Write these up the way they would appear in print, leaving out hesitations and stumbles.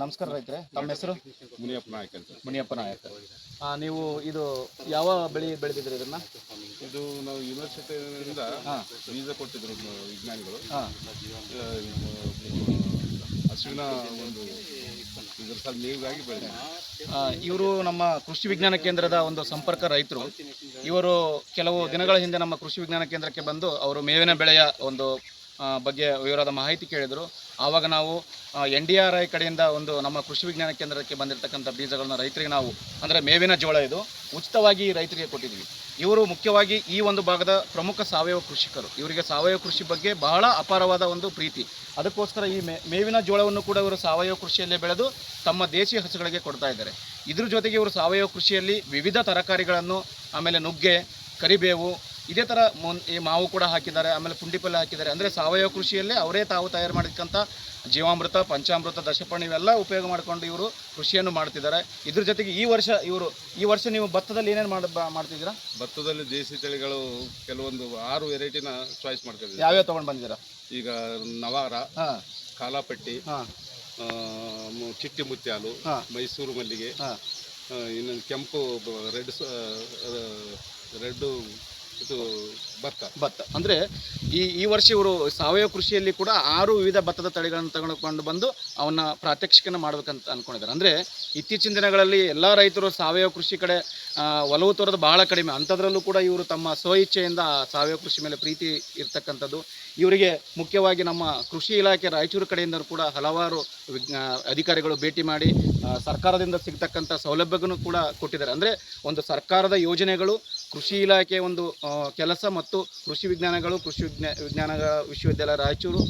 ನಮಸ್ಕಾರ ರೈತರೆ, ತಮ್ಮ ಹೆಸರು? ಮುನಿಯಪ್ಪ ನಾಯಕ್ ಅಂತ. ಮುನಿಯಪ್ಪ ನಾಯಕ್. ನೀವು ಇದು ಯಾವ ಬೆಳೆ ಬೆಳೆದಿದ್ರಿ ಇದನ್ನ? ಇದು ನಾವು ಯೂನಿವರ್ಸಿಟಿಯಿಂದ ಬೀಜ ಕೊಟ್ಟಿದ್ರು ವಿಜ್ಞಾನಿಗಳು. ಹಸುವಿನ ಒಂದು ಇದ್ರ ಸಲ ನೀರಿಗಾಗಿ ಬೆಳೆದ. ಇವರು ನಮ್ಮ ಕೃಷಿ ವಿಜ್ಞಾನ ಕೇಂದ್ರದ ಒಂದು ಸಂಪರ್ಕ ರೈತರು. ಇವರು ಕೆಲವು ದಿನಗಳ ಹಿಂದೆ ನಮ್ಮ ಕೃಷಿ ವಿಜ್ಞಾನ ಕೇಂದ್ರಕ್ಕೆ ಬಂದು ಅವರು ಮೇವಿನ ಬೆಳೆಯ ಒಂದು ಬಗ್ಗೆ ವಿವರವಾದ ಮಾಹಿತಿ ಕೇಳಿದರು. ಆವಾಗ ನಾವು NDRI ಕಡೆಯಿಂದ ಒಂದು ನಮ್ಮ ಕೃಷಿ ವಿಜ್ಞಾನ ಕೇಂದ್ರಕ್ಕೆ ಬಂದಿರತಕ್ಕಂಥ ಬೀಜಗಳನ್ನ ರೈತರಿಗೆ ನಾವು ಅಂದರೆ ಮೇವಿನ ಜೋಳ ಇದು ಉಚಿತವಾಗಿ ರೈತರಿಗೆ ಕೊಟ್ಟಿದ್ವಿ. ಇವರು ಮುಖ್ಯವಾಗಿ ಈ ಒಂದು ಭಾಗದ ಪ್ರಮುಖ ಸಾವಯವ ಕೃಷಿಕರು. ಇವರಿಗೆ ಸಾವಯವ ಕೃಷಿ ಬಗ್ಗೆ ಬಹಳ ಅಪಾರವಾದ ಒಂದು ಪ್ರೀತಿ. ಅದಕ್ಕೋಸ್ಕರ ಈ ಮೇವಿನ ಜೋಳವನ್ನು ಕೂಡ ಇವರು ಸಾವಯವ ಕೃಷಿಯಲ್ಲೇ ಬೆಳೆದು ತಮ್ಮ ದೇಶಿ ಹಸುಗಳಿಗೆ ಕೊಡ್ತಾ ಇದ್ದಾರೆ. ಇದ್ರ ಜೊತೆಗೆ ಇವರು ಸಾವಯವ ಕೃಷಿಯಲ್ಲಿ ವಿವಿಧ ತರಕಾರಿಗಳನ್ನು, ಆಮೇಲೆ ನುಗ್ಗೆ, ಕರಿಬೇವು, ಇದೇ ಥರ ಈ ಮಾವು ಕೂಡ ಹಾಕಿದ್ದಾರೆ, ಆಮೇಲೆ ಪುಂಡಿಪಲ್ಲೆ ಹಾಕಿದ್ದಾರೆ. ಅಂದರೆ ಸಾವಯವ ಕೃಷಿಯಲ್ಲೇ ಅವರೇ ತಾವು ತಯಾರು ಮಾಡಿರ್ತಕ್ಕಂಥ ಜೀವಾಮೃತ, ಪಂಚಾಮೃತ, ದಶಪರ್ಣಿ ಇವೆಲ್ಲ ಉಪಯೋಗ ಮಾಡಿಕೊಂಡು ಇವರು ಕೃಷಿಯನ್ನು ಮಾಡ್ತಿದ್ದಾರೆ. ಇದ್ರ ಜೊತೆಗೆ ಈ ವರ್ಷ ನೀವು ಭತ್ತದಲ್ಲಿ ಏನೇನು ಮಾಡ್ತಿದ್ದೀರಾ? ಭತ್ತದಲ್ಲಿ ದೇಸಿ ತಳಿಗಳು ಕೆಲವೊಂದು 6 ವೆರೈಟಿನ ಚಾಯ್ಸ್ ಮಾಡ್ತಿದ್ದೀವಿ. ಯಾವ್ಯಾವ ತೊಗೊಂಡು ಬಂದಿದ್ದೀರಾ? ಈಗ ನವಾರ, ಕಾಲಾಪಟ್ಟಿ, ಚಿಟ್ಟಿ ಮುತ್ಯಾಲು, ಮೈಸೂರು ಮಲ್ಲಿಗೆ, ಇನ್ನೊಂದು ಕೆಂಪು ರೆಡ್ ಇದು ಭತ್ತ. ಅಂದರೆ ಈ ವರ್ಷ ಇವರು ಸಾವಯವ ಕೃಷಿಯಲ್ಲಿ ಕೂಡ 6 ವಿವಿಧ ಭತ್ತದ ತಳಿಗಳನ್ನು ತಗೊಂಡು ಬಂದು ಅವನ್ನ ಪ್ರಾತ್ಯಕ್ಷಿಕನ ಮಾಡ್ಬೇಕಂತ ಅಂದ್ಕೊಂಡಿದ್ದಾರೆ. ಅಂದರೆ ಇತ್ತೀಚಿನ ದಿನಗಳಲ್ಲಿ ಎಲ್ಲ ರೈತರು ಸಾವಯವ ಕೃಷಿ ಕಡೆ ಒಲವು ತೋರೋದು ಬಹಳ ಕಡಿಮೆ. ಅಂಥದ್ರಲ್ಲೂ ಕೂಡ ಇವರು ತಮ್ಮ ಸ್ವಇಚ್ಛೆಯಿಂದ ಸಾವಯವ ಕೃಷಿ ಮೇಲೆ ಪ್ರೀತಿ ಇರ್ತಕ್ಕಂಥದ್ದು. ಇವರಿಗೆ ಮುಖ್ಯವಾಗಿ ನಮ್ಮ ಕೃಷಿ ಇಲಾಖೆ ರಾಯಚೂರು ಕಡೆಯಿಂದ ಕೂಡ ಹಲವಾರು ಅಧಿಕಾರಿಗಳು ಭೇಟಿ ಮಾಡಿ ಸರ್ಕಾರದಿಂದ ಸಿಗ್ತಕ್ಕಂಥ ಸೌಲಭ್ಯಗಳನ್ನು ಕೂಡ ಕೊಟ್ಟಿದ್ದಾರೆ. ಅಂದರೆ ಒಂದು ಸರ್ಕಾರದ ಯೋಜನೆಗಳು, ಕೃಷಿ ಇಲಾಖೆ ಒಂದು ಕೆಲಸ ಮತ್ತು ಕೃಷಿ ವಿಜ್ಞಾನಗಳು, ವಿಜ್ಞಾನ ವಿಶ್ವವಿದ್ಯಾಲಯ ರಾಯಚೂರು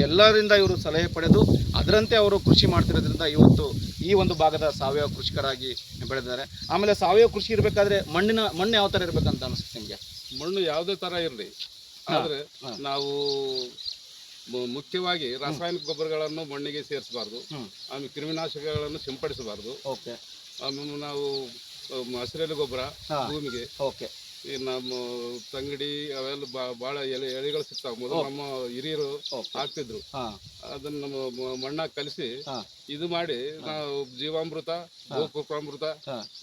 ಎಲ್ಲರಿಂದ ಇವರು ಸಲಹೆ ಪಡೆದು ಅದರಂತೆ ಅವರು ಕೃಷಿ ಮಾಡ್ತಿರೋದ್ರಿಂದ ಇವತ್ತು ಈ ಒಂದು ಭಾಗದ ಸಾವಯವ ಕೃಷಿಕರಾಗಿ ಬೆಳೆದಿದ್ದಾರೆ. ಆಮೇಲೆ ಸಾವಯವ ಕೃಷಿ ಇರಬೇಕಾದ್ರೆ ಮಣ್ಣು ಯಾವ ಥರ ಇರಬೇಕಂತ ಅನಿಸುತ್ತೆ ನಿಮಗೆ? ಮಣ್ಣು ಯಾವುದೇ ಥರ ಇರಲಿ, ಆದರೆ ನಾವು ಮುಖ್ಯವಾಗಿ ರಾಸಾಯನಿಕ ಗೊಬ್ಬರಗಳನ್ನು ಮಣ್ಣಿಗೆ ಸೇರಿಸಬಾರ್ದು, ಆಮೇಲೆ ಕ್ರಿಮಿನಾಶಕಗಳನ್ನು ಸಿಂಪಡಿಸಬಾರ್ದು. ಓಕೆ. ಆಮೇಲೆ ನಾವು ಹಸಿರೆಲೆ ಗೊಬ್ಬರ ಭೂಮಿಗೆ, ಓಕೆ, ಈ ನಮ್ಮ ತಂಗಡಿ ಅವೆಲ್ಲ ಭಾಳ ಎಲೆಗಳು ಸಿಗ್ತಾವ. ಮೊದಲು ನಮ್ಮ ಹಿರಿಯರು ಹಾಕ್ತಿದ್ರು, ಅದನ್ನ ನಮ್ಮ ಮಣ್ಣಾಗ ಕಲಿಸಿ ಇದು ಮಾಡಿ ನಾವು ಜೀವಾಮೃತ, ಗೋಕೃಪಾಮೃತ,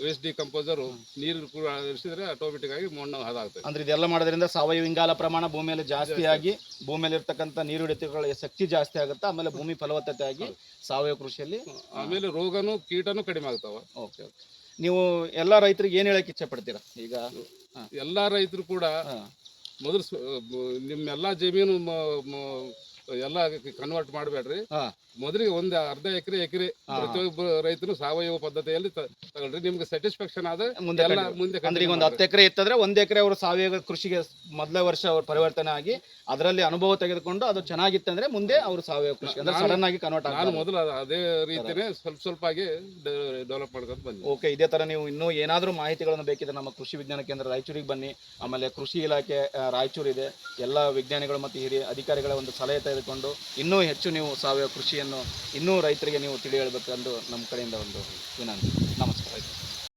ವೇಸ್ಟ್ ಡಿಕಂಪೋಸರ್ ನೀರು ಕೂಡ ಇರಿಸಿದ್ರೆ ಆಟೋಮೆಟಿಕ್ ಆಗಿ ಮಣ್ಣು ಹದಾಗ್ತದೆ. ಅಂದ್ರೆ ಇದೆಲ್ಲ ಮಾಡೋದ್ರಿಂದ ಸಾವಯವ ಇಂಗಾಲ ಪ್ರಮಾಣ ಭೂಮಿಯಲ್ಲಿ ಜಾಸ್ತಿ ಆಗಿ ಭೂಮಿಯಲ್ಲಿ ಇರ್ತಕ್ಕಂಥ ನೀರು ಹಿಡಿತಗಳ ಶಕ್ತಿ ಜಾಸ್ತಿ ಆಗುತ್ತೆ. ಆಮೇಲೆ ಭೂಮಿ ಫಲವತ್ತತೆ ಆಗಿ ಸಾವಯವ ಕೃಷಿಯಲ್ಲಿ ಆಮೇಲೆ ರೋಗನು ಕೀಟನು ಕಡಿಮೆ ಆಗ್ತಾವ. Okay okay. ನೀವು ಎಲ್ಲ ರೈತರಿಗೆ ಏನು ಹೇಳಕ್ಕೆ ಇಚ್ಛೆ ಪಡ್ತೀರಾ? ಈಗ ಎಲ್ಲ ರೈತರು ಕೂಡ ಮೊದಲು ನಿಮ್ಮೆಲ್ಲ ಜಮೀನು ಎಲ್ಲ ಕನ್ವರ್ಟ್ ಮಾಡಬೇಡ್ರಿ. ಮೊದಲಿಗೆ ಒಂದು ಅರ್ಧ ಎಕರೆ ಪ್ರತಿಯೊಬ್ಬ ರೈತರು ಸಾವಯವ ಪದ್ಧತಿಯಲ್ಲಿ ತಗೊಳ್ರಿ. ನಿಮ್ಗೆ ಸ್ಯಾಟಿಸ್ಫ್ಯಾಕ್ಷನ್ ಆದ್ರೆ ಮುಂದೆ ಅಂದ್ರೆ ಈಗ ಒಂದು 10 ಎಕರೆ ಇತ್ತಂದ್ರೆ 1 ಎಕರೆ ಅವರು ಸಾವಯವ ಕೃಷಿಗೆ ಮೊದಲ ವರ್ಷ ಅವ್ರು ಪರಿವರ್ತನೆ ಆಗಿ ಅದರಲ್ಲಿ ಅನುಭವ ತೆಗೆದುಕೊಂಡು ಅದು ಚೆನ್ನಾಗಿತ್ತಂದ್ರೆ ಮುಂದೆ ಅವರು ಸಾವಯವ ಕೃಷಿ ಅಂದ್ರೆ ಸಡನ್ ಆಗಿ ಕನ್ವರ್ಟ್ ಆಗ. ನಾನು ಮೊದಲು ಅದೇ ರೀತಿನೇ ಸ್ವಲ್ಪ ಆಗಿ ಡೆವಲಪ್ ಮಾಡ್ಕೊಂಡು ಬಂದೆ. ಓಕೆ. ಇದೇ ತರ ನೀವು ಇನ್ನೂ ಏನಾದರೂ ಮಾಹಿತಿಗಳನ್ನು ಬೇಕಿದ್ರೆ ನಮ್ಮ ಕೃಷಿ ವಿಜ್ಞಾನ ಕೇಂದ್ರ ರಾಯಚೂರಿಗೆ ಬನ್ನಿ. ಆಮೇಲೆ ಕೃಷಿ ಇಲಾಖೆ ರಾಯಚೂರು ಇದೆ. ಎಲ್ಲ ವಿಜ್ಞಾನಿಗಳು ಮತ್ತು ಹಿರಿಯ ಅಧಿಕಾರಿಗಳ ಒಂದು ಸಲಹೆ ತೆಗೆದುಕೊಂಡು ಇನ್ನೂ ಹೆಚ್ಚು ನೀವು ಸಾವಯವ ಕೃಷಿಯನ್ನು ಇನ್ನೂ ರೈತರಿಗೆ ನೀವು ತಿಳಿ ಹೇಳಬೇಕೆಂದು ನಮ್ಮ ಕಡೆಯಿಂದ ಒಂದು ವಿನಂತಿ. ನಮಸ್ಕಾರ.